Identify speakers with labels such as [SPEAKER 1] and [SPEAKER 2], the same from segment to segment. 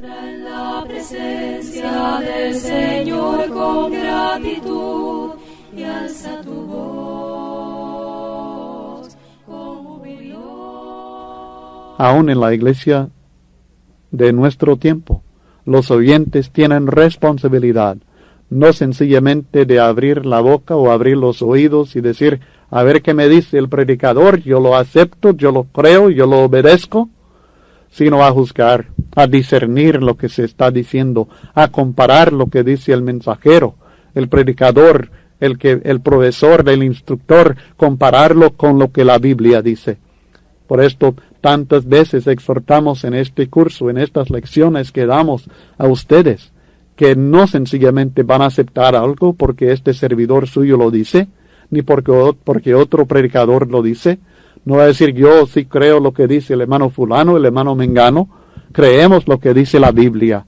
[SPEAKER 1] En la presencia del Señor con gratitud y alza tu voz con jubilación.
[SPEAKER 2] Aún en la iglesia de nuestro tiempo, los oyentes tienen responsabilidad, no sencillamente de abrir la boca o abrir los oídos y decir, a ver qué me dice el predicador, yo lo acepto, yo lo creo, yo lo obedezco, sino a juzgar, a discernir lo que se está diciendo, a comparar lo que dice el mensajero, el predicador, el profesor, el instructor, compararlo con lo que la Biblia dice. Por esto, tantas veces exhortamos en este curso, en estas lecciones que damos a ustedes, que no sencillamente van a aceptar algo porque este servidor suyo lo dice, ni porque otro predicador lo dice. No va a decir yo sí creo lo que dice el hermano fulano, el hermano mengano. Creemos lo que dice la Biblia.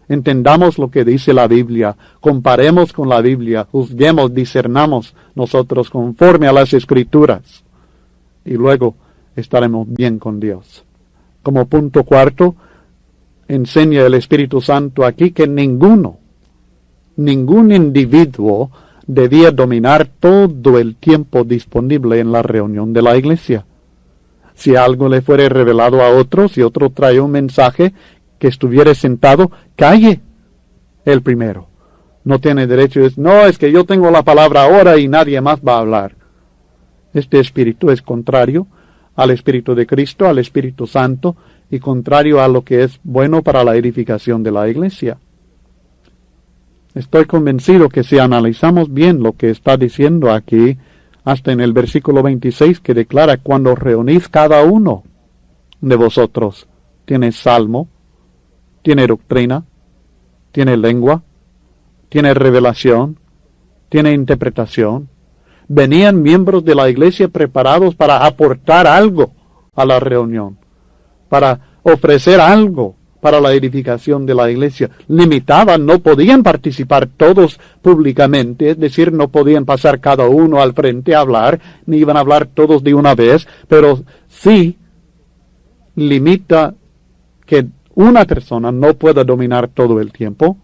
[SPEAKER 2] Entendamos lo que dice la Biblia. Comparemos con la Biblia. Juzguemos, discernamos nosotros conforme a las Escrituras. Y luego estaremos bien con Dios. Como punto cuarto, enseña el Espíritu Santo aquí que ningún individuo debía dominar todo el tiempo disponible en la reunión de la iglesia. Si algo le fuere revelado a otro, si otro trae un mensaje, que estuviera sentado, calle el primero. No tiene derecho a decir, no, es que yo tengo la palabra ahora y nadie más va a hablar. Este espíritu es contrario al Espíritu de Cristo, al Espíritu Santo, y contrario a lo que es bueno para la edificación de la iglesia. Estoy convencido que si analizamos bien lo que está diciendo aquí, hasta en el versículo 26 que declara, cuando reunís cada uno de vosotros, tiene salmo, tiene doctrina, tiene lengua, tiene revelación, tiene interpretación. Venían miembros de la iglesia preparados para aportar algo a la reunión, para ofrecer algo para la edificación de la iglesia. Limitaban, no podían participar todos públicamente, es decir, no podían pasar cada uno al frente a hablar, ni iban a hablar todos de una vez, pero sí limita que una persona no pueda dominar todo el tiempo,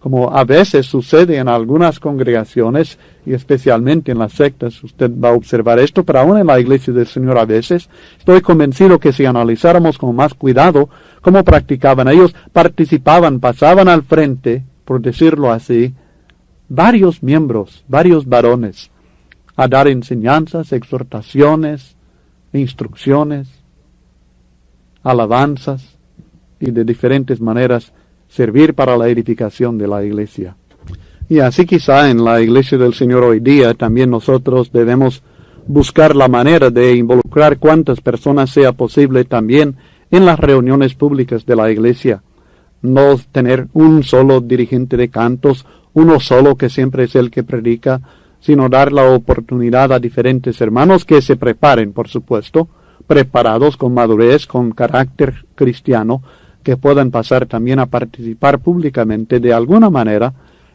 [SPEAKER 2] como a veces sucede en algunas congregaciones, y especialmente en las sectas, usted va a observar esto, pero aún en la iglesia del Señor a veces, estoy convencido que si analizáramos con más cuidado cómo practicaban ellos, participaban, pasaban al frente, por decirlo así, varios miembros, varios varones, a dar enseñanzas, exhortaciones, instrucciones, alabanzas, y de diferentes maneras servir para la edificación de la iglesia. Y así quizá en la iglesia del Señor hoy día también nosotros debemos buscar la manera de involucrar cuantas personas sea posible también en las reuniones públicas de la iglesia. No tener un solo dirigente de cantos, uno solo que siempre es el que predica, sino dar la oportunidad a diferentes hermanos que se preparen, por supuesto, preparados con madurez, con carácter cristiano, que puedan pasar también a participar públicamente de alguna manera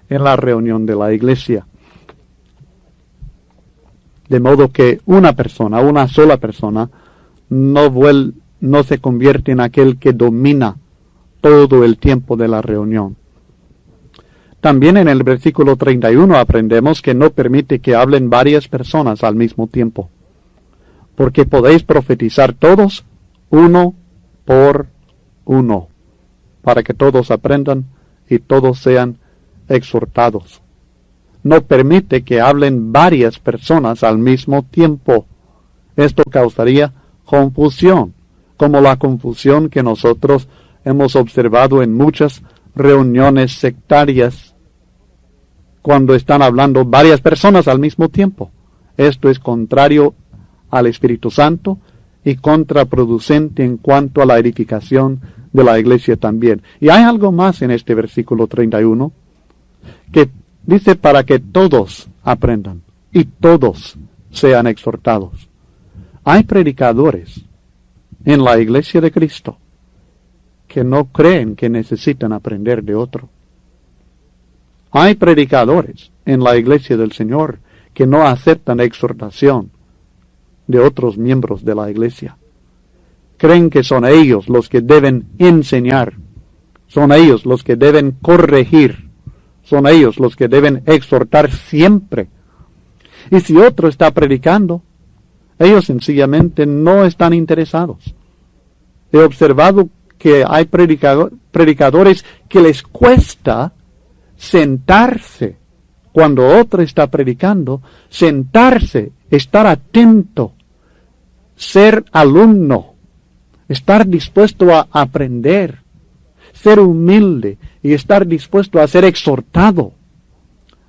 [SPEAKER 2] en la reunión de la iglesia. De modo que una sola persona, no se convierte en aquel que domina todo el tiempo de la reunión. También en el versículo 31 aprendemos que no permite que hablen varias personas al mismo tiempo, porque podéis profetizar todos, uno por uno, para que todos aprendan y todos sean exhortados. No permite que hablen varias personas al mismo tiempo. Esto causaría confusión, como la confusión que nosotros hemos observado en muchas reuniones sectarias, cuando están hablando varias personas al mismo tiempo. Esto es contrario al Espíritu Santo y contraproducente en cuanto a la edificación de la iglesia también. Y hay algo más en este versículo 31, que dice para que todos aprendan y todos sean exhortados. Hay predicadores en la iglesia de Cristo que no creen que necesitan aprender de otro. Hay predicadores en la iglesia del Señor que no aceptan exhortación de otros miembros de la iglesia. creen que son ellos los que deben enseñar, son ellos los que deben corregir, son ellos los que deben exhortar siempre. Y si otro está predicando, ellos sencillamente no están interesados. He observado que hay predicadores que les cuesta sentarse cuando otro está predicando, sentarse, estar atento, ser alumno, estar dispuesto a aprender, ser humilde y estar dispuesto a ser exhortado.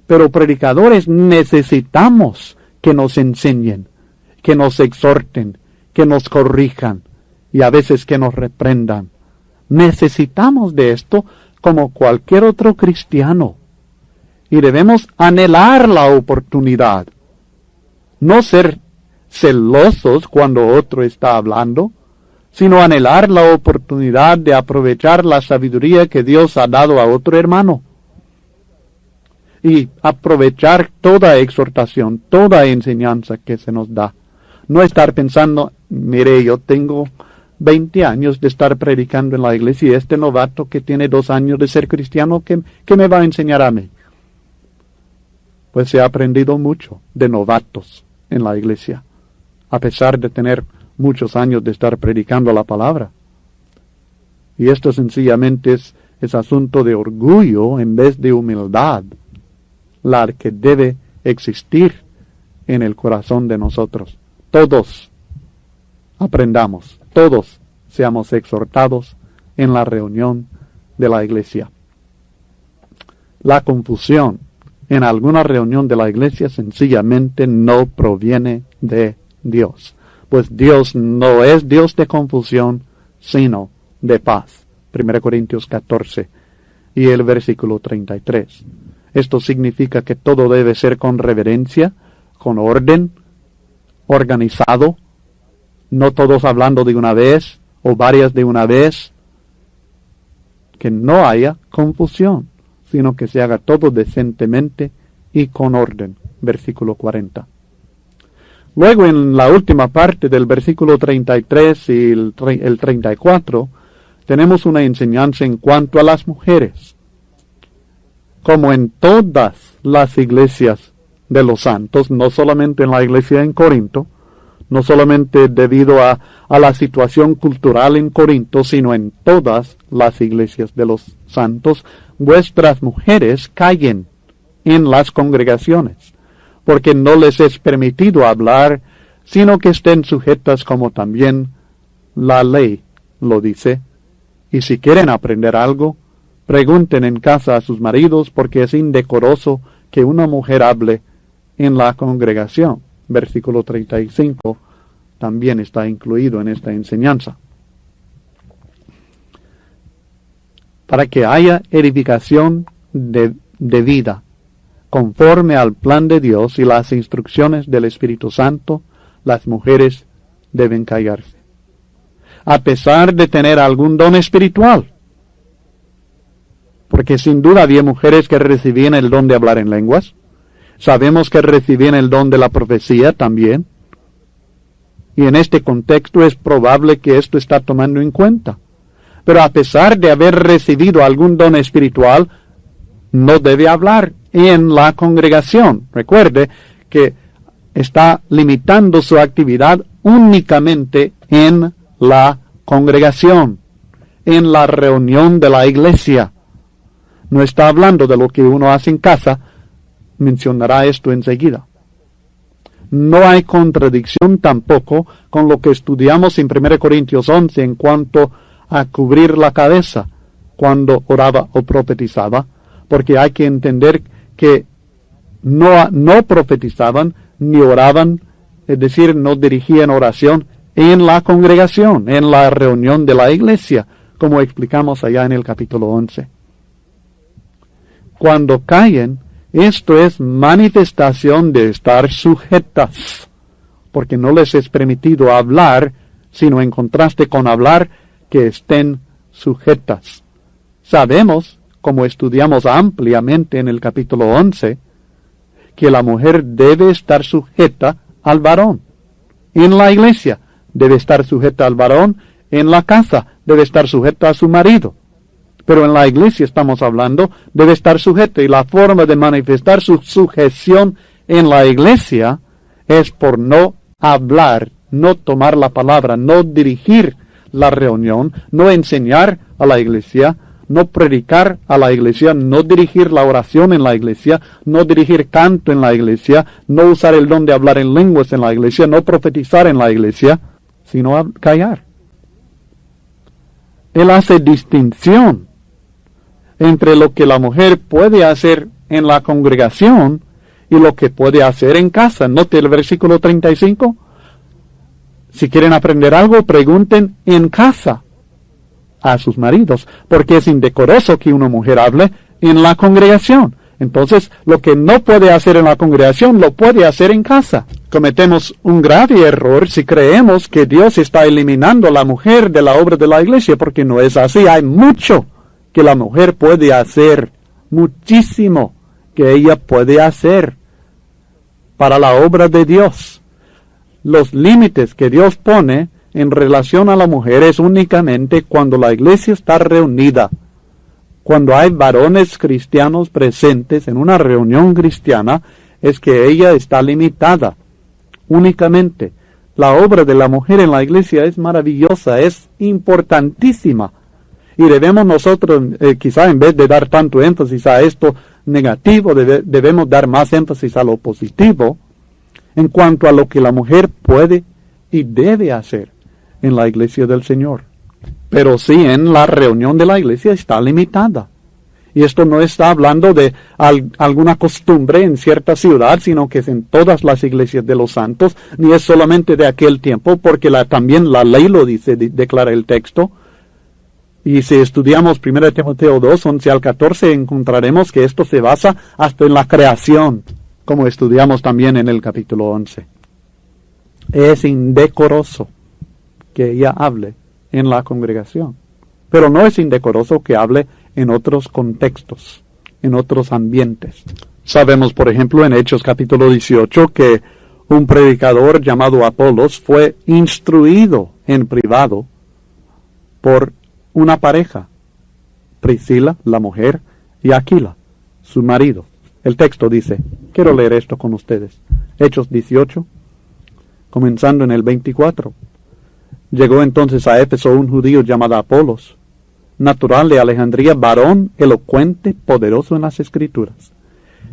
[SPEAKER 2] Pero predicadores necesitamos que nos enseñen, que nos exhorten, que nos corrijan y a veces que nos reprendan. Necesitamos de esto como cualquier otro cristiano. Y debemos anhelar la oportunidad. No ser celosos cuando otro está hablando, sino anhelar la oportunidad de aprovechar la sabiduría que Dios ha dado a otro hermano. Y aprovechar toda exhortación, toda enseñanza que se nos da. No estar pensando, mire, yo tengo 20 años de estar predicando en la iglesia y este novato que tiene 2 años de ser cristiano, ¿qué me va a enseñar a mí? Pues se ha aprendido mucho de novatos en la iglesia, a pesar de tener muchos años de estar predicando la palabra. Y esto sencillamente es asunto de orgullo en vez de humildad, la que debe existir en el corazón de nosotros. Todos aprendamos, todos seamos exhortados en la reunión de la iglesia. La confusión en alguna reunión de la iglesia sencillamente no proviene de Dios, pues Dios no es Dios de confusión, sino de paz. 1 Corintios 14 y el versículo 33. Esto significa que todo debe ser con reverencia, con orden, organizado, no todos hablando de una vez o varias de una vez, que no haya confusión, sino que se haga todo decentemente y con orden. Versículo 40. Luego en la última parte del versículo 33 y el 34, tenemos una enseñanza en cuanto a las mujeres. Como en todas las iglesias de los santos, no solamente en la iglesia en Corinto, no solamente debido a la situación cultural en Corinto, sino en todas las iglesias de los santos, vuestras mujeres callen en las congregaciones, porque no les es permitido hablar, sino que estén sujetas como también la ley lo dice. Y si quieren aprender algo, pregunten en casa a sus maridos, porque es indecoroso que una mujer hable en la congregación. Versículo 35 también está incluido en esta enseñanza. Para que haya edificación de vida, conforme al plan de Dios y las instrucciones del Espíritu Santo, las mujeres deben callarse. A pesar de tener algún don espiritual, porque sin duda había mujeres que recibían el don de hablar en lenguas. Sabemos que recibían el don de la profecía también. Y en este contexto es probable que esto está tomando en cuenta. Pero a pesar de haber recibido algún don espiritual, no debe hablar en la congregación. Recuerde que está limitando su actividad únicamente en la congregación, en la reunión de la iglesia. No está hablando de lo que uno hace en casa. Mencionará esto enseguida. No hay contradicción tampoco con lo que estudiamos en 1 Corintios 11 en cuanto a cubrir la cabeza cuando oraba o profetizaba, porque hay que entender que no profetizaban ni oraban, es decir, no dirigían oración en la congregación, en la reunión de la iglesia, como explicamos allá en el capítulo 11. Cuando callen, esto es manifestación de estar sujetas, porque no les es permitido hablar, sino en contraste con hablar, que estén sujetas. Sabemos, como estudiamos ampliamente en el capítulo 11, que la mujer debe estar sujeta al varón. En la iglesia debe estar sujeta al varón, En la casa debe estar sujeta a su marido. Pero en la iglesia estamos hablando, debe estar sujeta. Y la forma de manifestar su sujeción en la iglesia es por no hablar, no tomar la palabra, no dirigir la reunión, no enseñar a la iglesia, no predicar a la iglesia, no dirigir la oración en la iglesia, no dirigir canto en la iglesia, no usar el don de hablar en lenguas en la iglesia, no profetizar en la iglesia, sino callar. Él hace distinción entre lo que la mujer puede hacer en la congregación y lo que puede hacer en casa. Note el versículo 35. Si quieren aprender algo, pregunten en casa a sus maridos, porque es indecoroso que una mujer hable en la congregación. Entonces, lo que no puede hacer en la congregación, lo puede hacer en casa. Cometemos un grave error si creemos que Dios está eliminando a la mujer de la obra de la iglesia, porque no es así. Hay mucho que la mujer puede hacer, muchísimo que ella puede hacer para la obra de Dios. Los límites que Dios pone en relación a la mujer es únicamente cuando la iglesia está reunida. Cuando hay varones cristianos presentes en una reunión cristiana, es que ella está limitada. Únicamente. La obra de la mujer en la iglesia es maravillosa, es importantísima. Y debemos nosotros, quizá en vez de dar tanto énfasis a esto negativo, debemos dar más énfasis a lo positivo en cuanto a lo que la mujer puede y debe hacer en la iglesia del Señor. Pero sí, en la reunión de la iglesia está limitada. Y esto no está hablando de alguna costumbre en cierta ciudad, sino que es en todas las iglesias de los santos, ni es solamente de aquel tiempo, porque también la ley lo dice, declara el texto. Y si estudiamos 1 Timoteo 2, 11 al 14, encontraremos que esto se basa hasta en la creación, como estudiamos también en el capítulo 11. Es indecoroso que ella hable en la congregación, pero no es indecoroso que hable en otros contextos, en otros ambientes. Sabemos, por ejemplo, en Hechos capítulo 18, que un predicador llamado Apolos fue instruido en privado por una pareja, Priscila, la mujer, y Aquila, su marido. El texto dice, quiero leer esto con ustedes. Hechos 18, comenzando en el 24. Llegó entonces a Éfeso un judío llamado Apolos, natural de Alejandría, varón elocuente, poderoso en las Escrituras.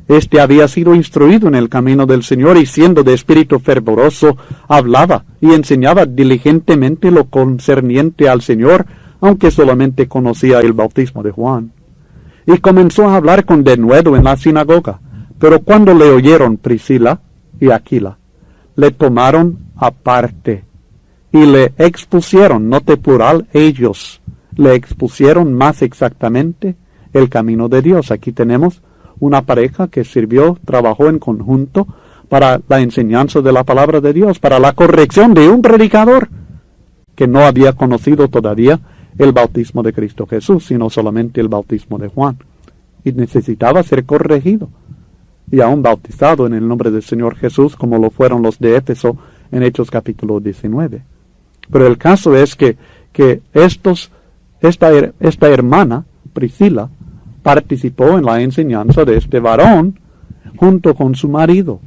[SPEAKER 2] Este había sido instruido en el camino del Señor y siendo de espíritu fervoroso, hablaba y enseñaba diligentemente lo concerniente al Señor, aunque solamente conocía el bautismo de Juan. Y comenzó a hablar con denuedo en la sinagoga, pero cuando le oyeron Priscila y Aquila, le tomaron aparte y le expusieron, note plural, ellos, le expusieron más exactamente el camino de Dios. Aquí tenemos una pareja que trabajó en conjunto para la enseñanza de la palabra de Dios, para la corrección de un predicador que no había conocido todavía el bautismo de Cristo Jesús, sino solamente el bautismo de Juan, y necesitaba ser corregido y aún bautizado en el nombre del Señor Jesús, como lo fueron los de Éfeso en Hechos capítulo 19. Pero el caso es que esta hermana, Priscila, participó en la enseñanza de este varón junto con su marido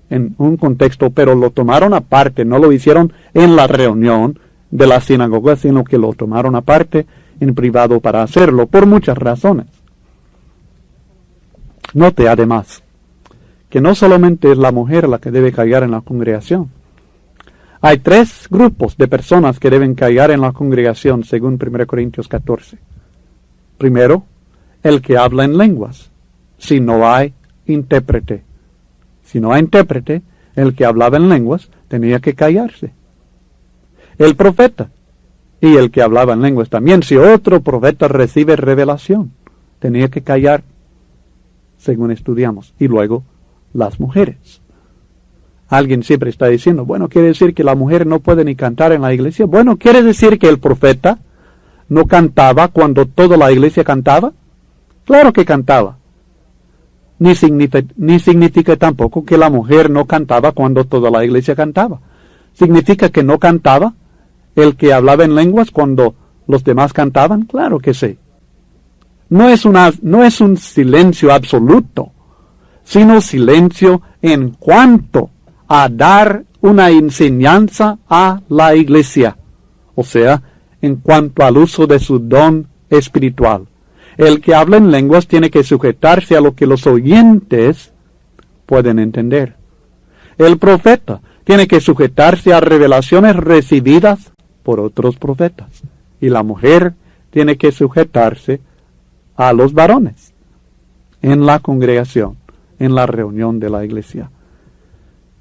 [SPEAKER 2] en un contexto, pero lo tomaron aparte, no lo hicieron en la reunión de la sinagoga, sino que lo tomaron aparte en privado para hacerlo, por muchas razones. Note además que no solamente es la mujer la que debe callar en la congregación. Hay 3 grupos de personas que deben callar en la congregación, según 1 Corintios 14. Primero, el que habla en lenguas, si no hay intérprete. Si no hay intérprete, el que hablaba en lenguas tenía que callarse. El profeta y el que hablaba en lenguas también. Si otro profeta recibe revelación, tenía que callar, según estudiamos. Y luego, las mujeres. Alguien siempre está diciendo, bueno, ¿quiere decir que la mujer no puede ni cantar en la iglesia? Bueno, ¿quiere decir que el profeta no cantaba cuando toda la iglesia cantaba? Claro que cantaba. Ni significa tampoco que la mujer no cantaba cuando toda la iglesia cantaba. Significa que no cantaba el que hablaba en lenguas cuando los demás cantaban? Claro que sí. No es un silencio absoluto, sino silencio en cuanto a dar una enseñanza a la iglesia, o sea, en cuanto al uso de su don espiritual. El que habla en lenguas tiene que sujetarse a lo que los oyentes pueden entender. El profeta tiene que sujetarse a revelaciones recibidas por otros profetas. Y la mujer tiene que sujetarse a los varones en la congregación, en la reunión de la iglesia.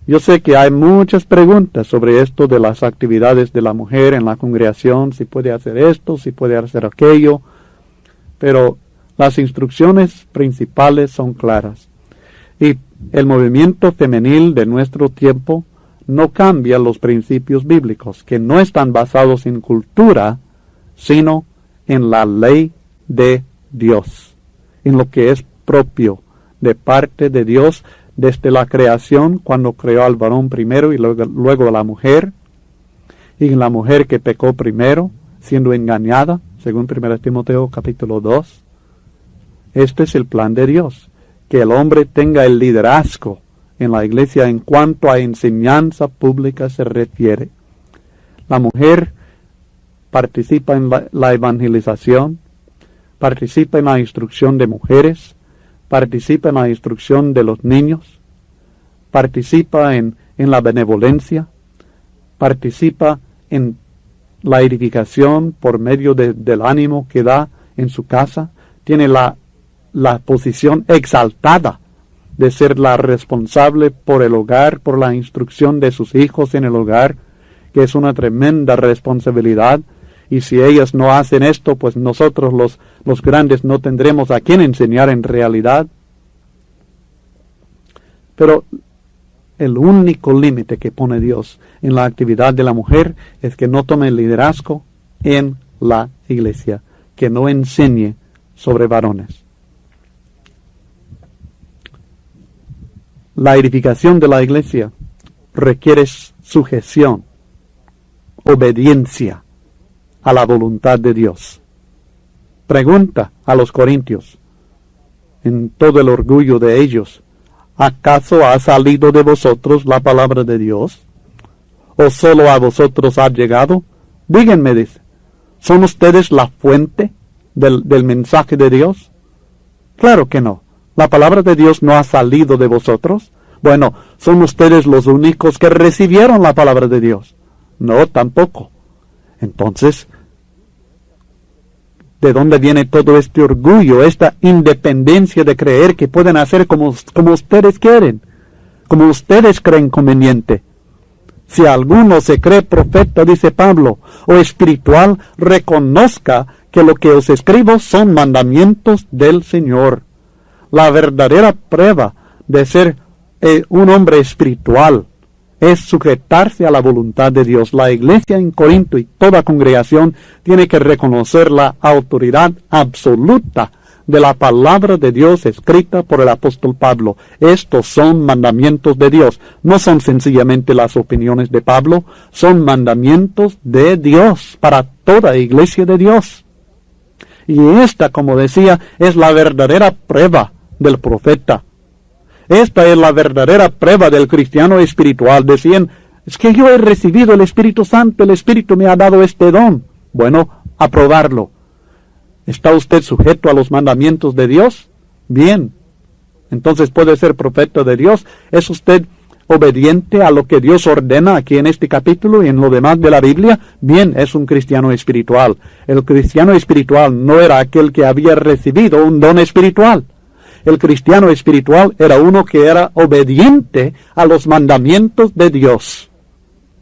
[SPEAKER 2] Yo sé que hay muchas preguntas sobre esto de las actividades de la mujer en la congregación, si puede hacer esto, si puede hacer aquello, pero las instrucciones principales son claras. Y el movimiento femenil de nuestro tiempo no cambia los principios bíblicos, que no están basados en cultura, sino en la ley de Dios, en lo que es propio de parte de Dios desde la creación, cuando creó al varón primero y luego a la mujer, y la mujer que pecó primero, siendo engañada, según 1 Timoteo capítulo 2. Este es el plan de Dios, que el hombre tenga el liderazgo en la iglesia en cuanto a enseñanza pública se refiere. La mujer participa en la evangelización, participa en la instrucción de mujeres, participa en la instrucción de los niños, participa en la benevolencia, participa en la edificación por medio del ánimo que da en su casa, tiene la posición exaltada de ser la responsable por el hogar, por la instrucción de sus hijos en el hogar, que es una tremenda responsabilidad. Y si ellas no hacen esto, pues nosotros los grandes no tendremos a quién enseñar en realidad. Pero el único límite que pone Dios en la actividad de la mujer es que no tome el liderazgo en la iglesia, que no enseñe sobre varones. La edificación de la iglesia requiere sujeción, obediencia a la voluntad de Dios. Pregunta a los corintios, en todo el orgullo de ellos, ¿acaso ha salido de vosotros la palabra de Dios? ¿O solo a vosotros ha llegado? Díganme, dice, ¿son ustedes la fuente del mensaje de Dios? Claro que no. ¿La palabra de Dios no ha salido de vosotros? Bueno, ¿son ustedes los únicos que recibieron la palabra de Dios? No, tampoco. Entonces, ¿de dónde viene todo este orgullo, esta independencia de creer que pueden hacer como ustedes quieren, como ustedes creen conveniente? Si alguno se cree profeta, dice Pablo, o espiritual, reconozca que lo que os escribo son mandamientos del Señor. La verdadera prueba de ser un hombre espiritual es sujetarse a la voluntad de Dios. La iglesia en Corinto y toda congregación tiene que reconocer la autoridad absoluta de la palabra de Dios escrita por el apóstol Pablo. Estos son mandamientos de Dios. No son sencillamente las opiniones de Pablo, son mandamientos de Dios para toda iglesia de Dios. Y esta, como decía, es la verdadera prueba del profeta. Esta es la verdadera prueba del cristiano espiritual. Decían, es que yo he recibido el Espíritu Santo, el Espíritu me ha dado este don. Bueno, a probarlo. ¿Está usted sujeto a los mandamientos de Dios? Bien. Entonces puede ser profeta de Dios. ¿Es usted obediente a lo que Dios ordena aquí en este capítulo y en lo demás de la Biblia? Bien, es un cristiano espiritual. El cristiano espiritual no era aquel que había recibido un don espiritual. El cristiano espiritual era uno que era obediente a los mandamientos de Dios.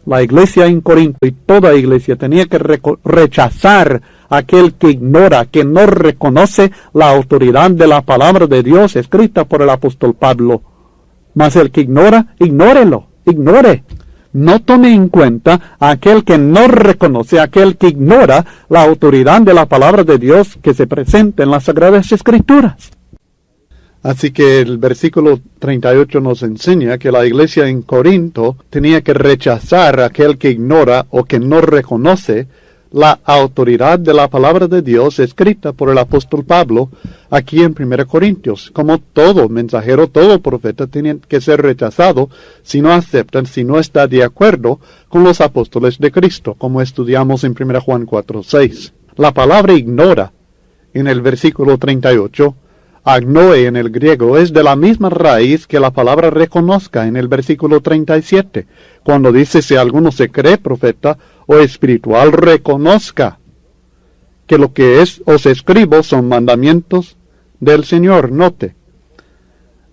[SPEAKER 2] La iglesia en Corinto y toda iglesia tenía que rechazar a aquel que ignora, que no reconoce la autoridad de la palabra de Dios escrita por el apóstol Pablo. Mas el que ignora, ignórelo, ignore. No tome en cuenta a aquel que no reconoce, a aquel que ignora la autoridad de la palabra de Dios que se presenta en las Sagradas Escrituras. Así que el versículo 38 nos enseña que la iglesia en Corinto tenía que rechazar a aquel que ignora o que no reconoce la autoridad de la palabra de Dios escrita por el apóstol Pablo aquí en 1 Corintios. Como todo mensajero, todo profeta tiene que ser rechazado si no aceptan, si no está de acuerdo con los apóstoles de Cristo, como estudiamos en 1 Juan 4:6. La palabra ignora en el versículo 38, agnoe en el griego, es de la misma raíz que la palabra reconozca en el versículo 37, cuando dice si alguno se cree profeta o espiritual, reconozca que lo que os escribo son mandamientos del Señor. Note,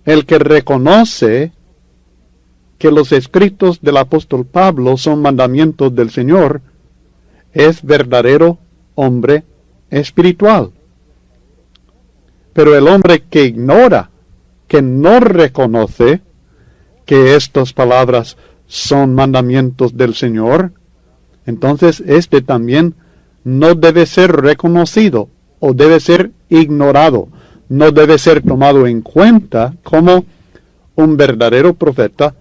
[SPEAKER 2] el que reconoce que los escritos del apóstol Pablo son mandamientos del Señor es verdadero hombre espiritual. Pero el hombre que ignora, que no reconoce que estas palabras son mandamientos del Señor, entonces este también no debe ser reconocido o debe ser ignorado, no debe ser tomado en cuenta como un verdadero profeta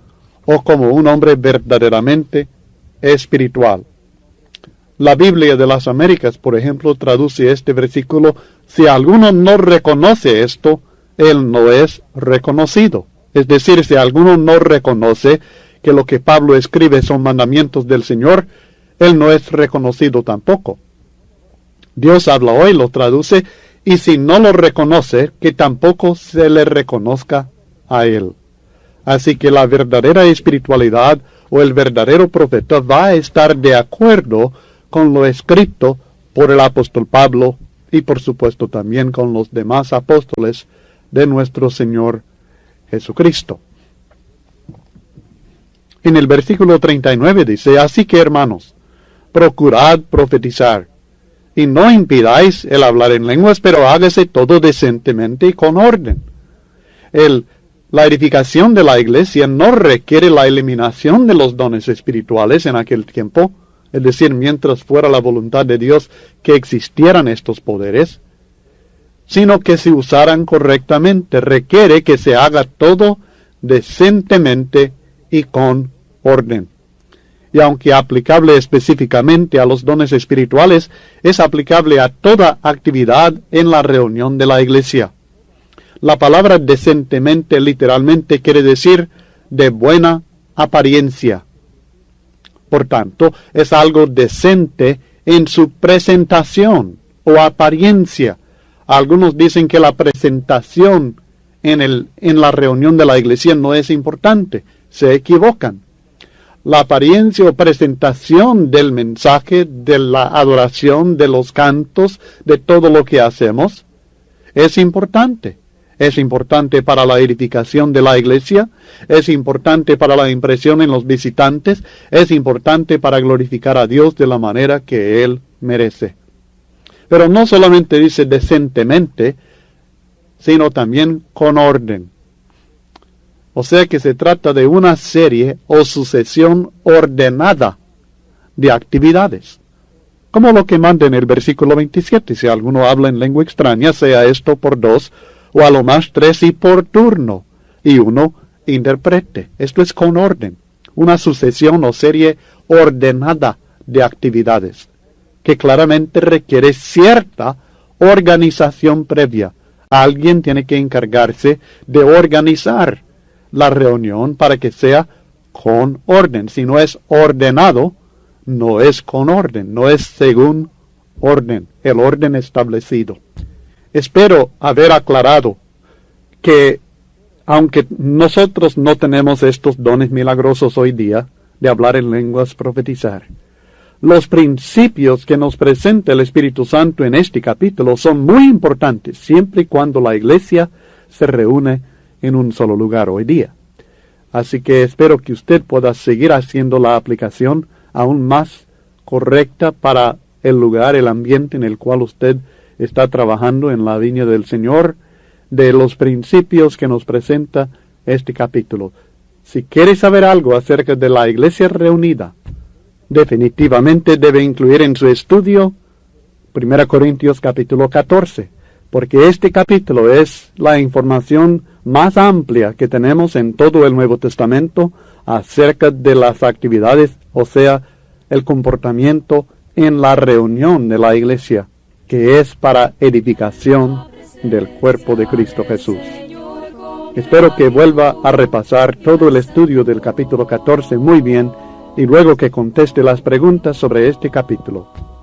[SPEAKER 2] o como un hombre verdaderamente espiritual. La Biblia de las Américas, por ejemplo, traduce este versículo: si alguno no reconoce esto, él no es reconocido. Es decir, si alguno no reconoce que lo que Pablo escribe son mandamientos del Señor, él no es reconocido tampoco. Dios habla hoy, lo traduce, y si no lo reconoce, que tampoco se le reconozca a él. Así que la verdadera espiritualidad o el verdadero profeta va a estar de acuerdo con lo escrito por el apóstol Pablo y por supuesto también con los demás apóstoles de nuestro Señor Jesucristo. En el versículo 39 dice: así que, hermanos, procurad profetizar, y no impidáis el hablar en lenguas, pero hágase todo decentemente y con orden. La edificación de la iglesia no requiere la eliminación de los dones espirituales en aquel tiempo, es decir, mientras fuera la voluntad de Dios que existieran estos poderes, sino que se usaran correctamente. Requiere que se haga todo decentemente y con orden. Y aunque aplicable específicamente a los dones espirituales, es aplicable a toda actividad en la reunión de la iglesia. La palabra decentemente literalmente quiere decir de buena apariencia. Por tanto, es algo decente en su presentación o apariencia. Algunos dicen que la presentación en la reunión de la iglesia no es importante. Se equivocan. La apariencia o presentación del mensaje, de la adoración, de los cantos, de todo lo que hacemos, es importante. Es importante para la edificación de la iglesia, es importante para la impresión en los visitantes, es importante para glorificar a Dios de la manera que Él merece. Pero no solamente dice decentemente, sino también con orden. O sea que se trata de una serie o sucesión ordenada de actividades. Como lo que manda en el versículo 27, si alguno habla en lengua extraña, sea esto por 2, o a lo más 3 y por turno, y uno interprete. Esto es con orden, una sucesión o serie ordenada de actividades, que claramente requiere cierta organización previa. Alguien tiene que encargarse de organizar la reunión para que sea con orden. Si no es ordenado, no es con orden, no es según orden, el orden establecido. Espero haber aclarado que, aunque nosotros no tenemos estos dones milagrosos hoy día de hablar en lenguas, profetizar, los principios que nos presenta el Espíritu Santo en este capítulo son muy importantes, siempre y cuando la iglesia se reúne en un solo lugar hoy día. Así que espero que usted pueda seguir haciendo la aplicación aún más correcta para el lugar, el ambiente en el cual usted está trabajando en la viña del Señor, de los principios que nos presenta este capítulo. Si quiere saber algo acerca de la iglesia reunida, definitivamente debe incluir en su estudio 1 Corintios capítulo 14, porque este capítulo es la información más amplia que tenemos en todo el Nuevo Testamento acerca de las actividades, o sea, el comportamiento en la reunión de la iglesia, que es para edificación del cuerpo de Cristo Jesús. Espero que vuelva a repasar todo el estudio del capítulo 14 muy bien y luego que conteste las preguntas sobre este capítulo.